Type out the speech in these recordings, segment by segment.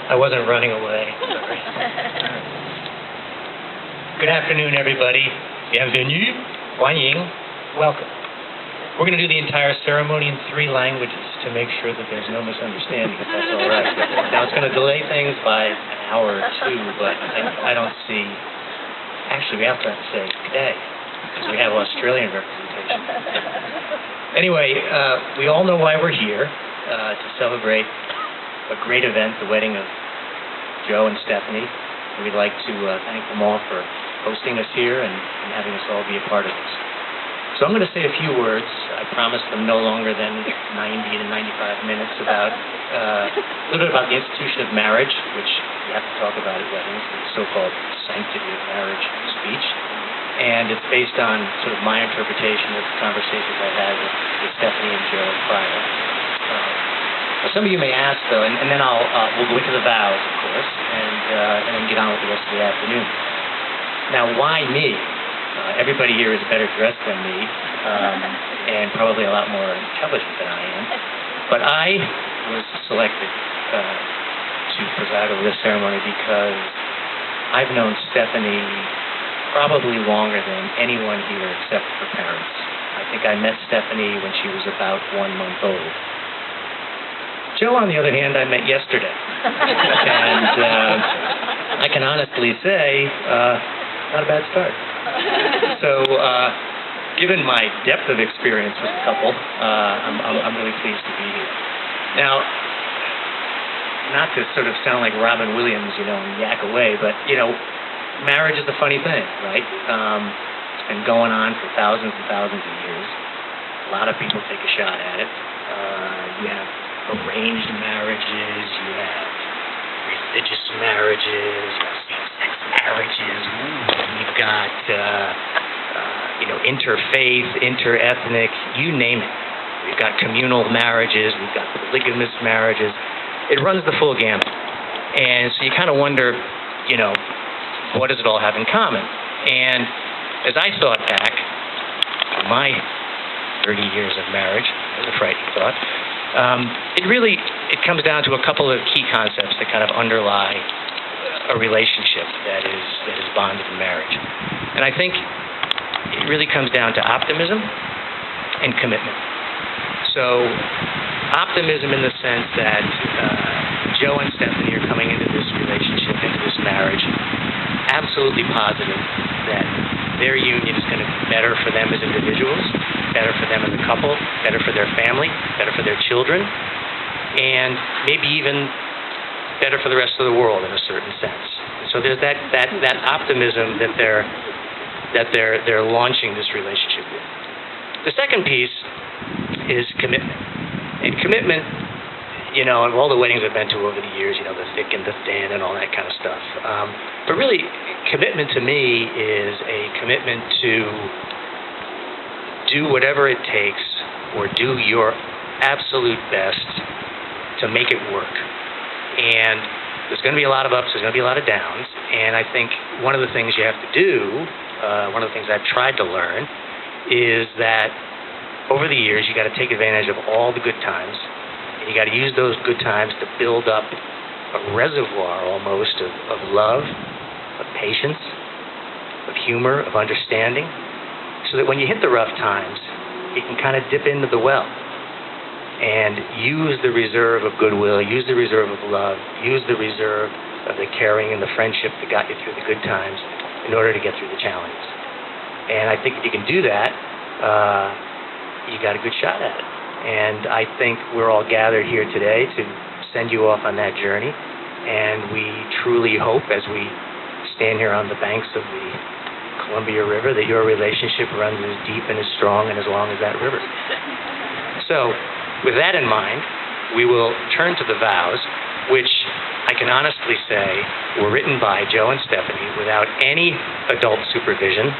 I wasn't running away. Sorry. Good afternoon, everybody. Bienvenue. 欢迎. Welcome. We're going to do the entire ceremony in 3 languages to make sure that there's no misunderstanding, if that's all right. Now, it's going to delay things by an hour or 2, but I don't see... Actually, we have to say today, because we have Australian representation. Anyway, we all know why we're here, to celebrate a great event, the wedding of Joe and Stephanie. We'd like to thank them all for hosting us here and having us all be a part of this. So I'm going to say a few words. I promise them no longer than 90 to 95 minutes about a little bit about the institution of marriage, which you have to talk about at weddings, the so-called sanctity of marriage speech. And it's based on sort of my interpretation of the conversations I had with Stephanie and Joe prior. Some of you may ask, though, and then we'll go into the vows, of course, and then get on with the rest of the afternoon. Now, why me? Everybody here is better dressed than me, and probably a lot more intelligent than I am. But I was selected to preside over this ceremony because I've known Stephanie probably longer than anyone here except her parents. I think I met Stephanie when she was about 1 month old. Joe, on the other hand, I met yesterday. And I can honestly say, not a bad start. So, given my depth of experience with the couple, I'm really pleased to be here. Now, not to sort of sound like Robin Williams, and yak away, but, marriage is a funny thing, right? It's been going on for thousands and thousands of years. A lot of people take a shot at it. You have arranged marriages, you have religious marriages, you have same-sex marriages, you've got, interfaith, interethnic, you name it. We've got communal marriages, we've got polygamous marriages. It runs the full gamut. And so you kind of wonder, what does it all have in common? And as I thought back on my 30 years of marriage, that was a frightening thought, it comes down to a couple of key concepts that kind of underlie a relationship that is bonded in marriage. And I think it really comes down to optimism and commitment. So optimism in the sense that Joe and Stephanie are coming into this relationship, into this marriage, absolutely positive that their union is going to be better for them as individuals, better for them as a couple, better for their family, better for their children, and maybe even better for the rest of the world in a certain sense. So there's that optimism that they're launching this relationship with. The second piece is commitment. And commitment, of all the weddings I've been to over the years, the thick and the thin and all that kind of stuff. But really, commitment to me is a commitment to do whatever it takes or do your absolute best to make it work. And there's going to be a lot of ups, there's going to be a lot of downs. And I think one of the things you have to do, one of the things I've tried to learn, is that over the years, you got to take advantage of all the good times. And you got to use those good times to build up a reservoir almost of love, of patience, of humor, of understanding, so that when you hit the rough times, you can kind of dip into the well and use the reserve of goodwill, use the reserve of love, use the reserve of the caring and the friendship that got you through the good times in order to get through the challenges. And I think if you can do that, you got a good shot at it. And I think we're all gathered here today to send you off on that journey. And we truly hope, as we stand here on the banks of the Columbia River, that your relationship runs as deep and as strong and as long as that river. So, with that in mind, we will turn to the vows, which I can honestly say were written by Joe and Stephanie without any adult supervision.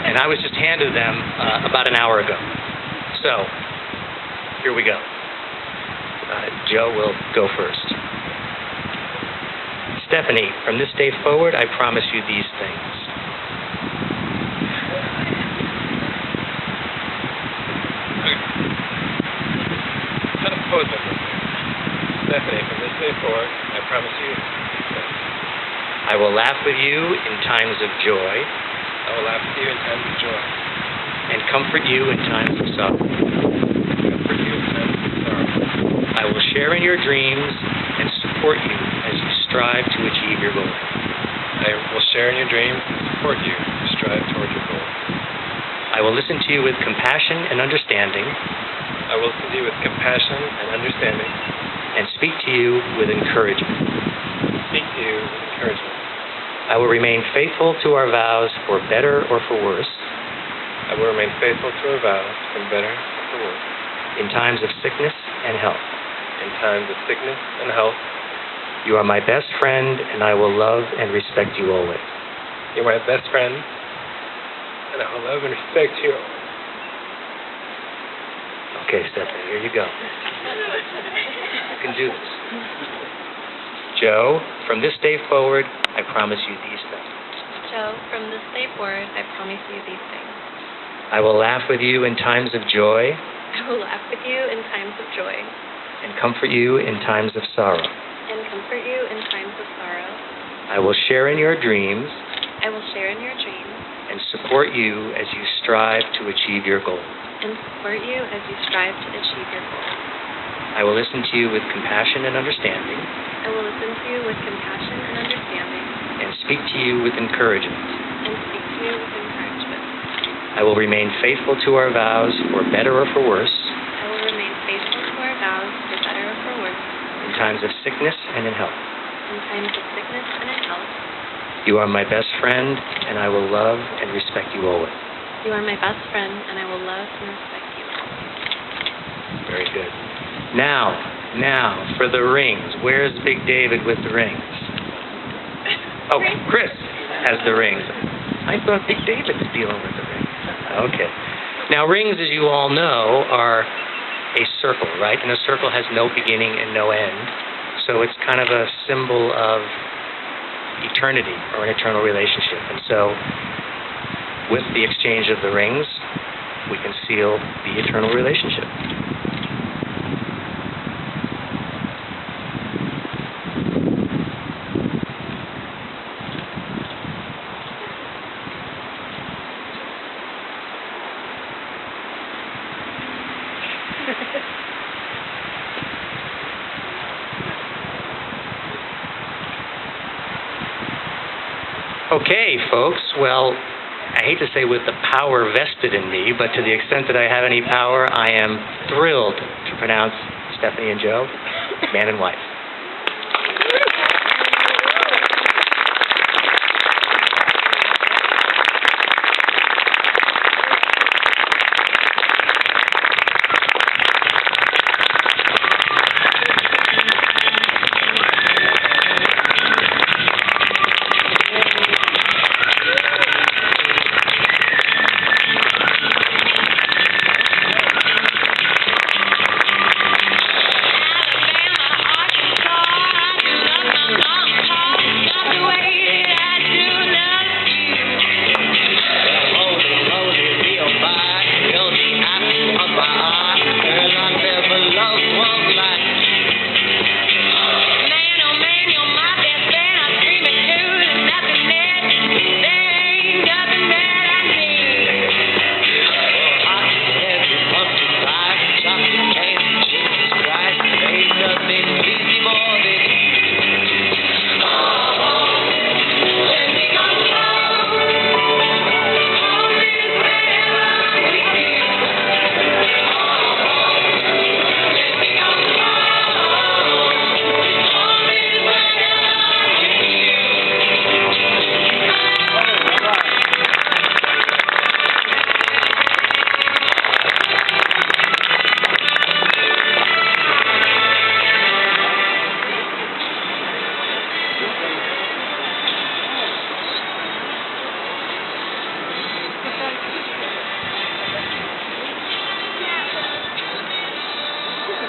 And I was just handed them about an hour ago. So, here we go. Joe will go first. Stephanie, from this day forward, I promise you these things. Stephanie, from this day forward, I promise you these things. I will laugh with you in times of joy I will laugh with you in times of joy, and comfort you in times of sorrow. comfort you in times of sorrow. I will share in your dreams and support you as you strive to achieve your goal. I will share in your dreams and support you to strive toward your goal. I will listen to you with compassion and understanding I will listen to you with compassion and understanding, and speak to you with encouragement. speak to you with encouragement. I will remain faithful to our vows for better or for worse, I will remain faithful to our vows, for better or for worse, in times of sickness and health. in times of sickness and health. You are my best friend, and I will love and respect you always. You're my best friend, and I will love and respect you. Okay, Stephanie, here you go. You can do this. Joe, from this day forward, I promise you these things. Joe, from this day forward, I promise you these things. I will laugh with you in times of joy I will laugh with you in times of joy and comfort you in times of sorrow. and comfort you in times of sorrow. I will share in your dreams I will share in your dreams and support you as you strive to achieve your goals. and support you as you strive to achieve your goals. I will listen to you with compassion and understanding I will listen to you with compassion and understanding and speak to you with encouragement. and speak to you with encouragement. I will remain faithful to our vows for better or for worse, I will remain faithful to our vows for better or for worse in times of sickness and in health. in times of sickness and in health. You are my best friend, and I will love and respect you always. You are my best friend, and I will love and respect you always. Very good. Now, for the rings. Where's Big David with the rings? Oh, Chris has the rings. I thought Big David was dealing with the rings. Okay. Now, rings, as you all know, are a circle, right? And a circle has no beginning and no end. So it's kind of a symbol of eternity or an eternal relationship. And so, with the exchange of the rings, we can seal the eternal relationship. Okay, folks. Well, I hate to say with the power vested in me, but to the extent that I have any power, I am thrilled to pronounce Stephanie and Joe man and wife.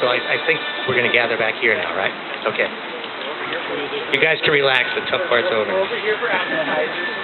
So I think we're going to gather back here now, right? Okay. You guys can relax. The tough part's over. Over here for appetizers.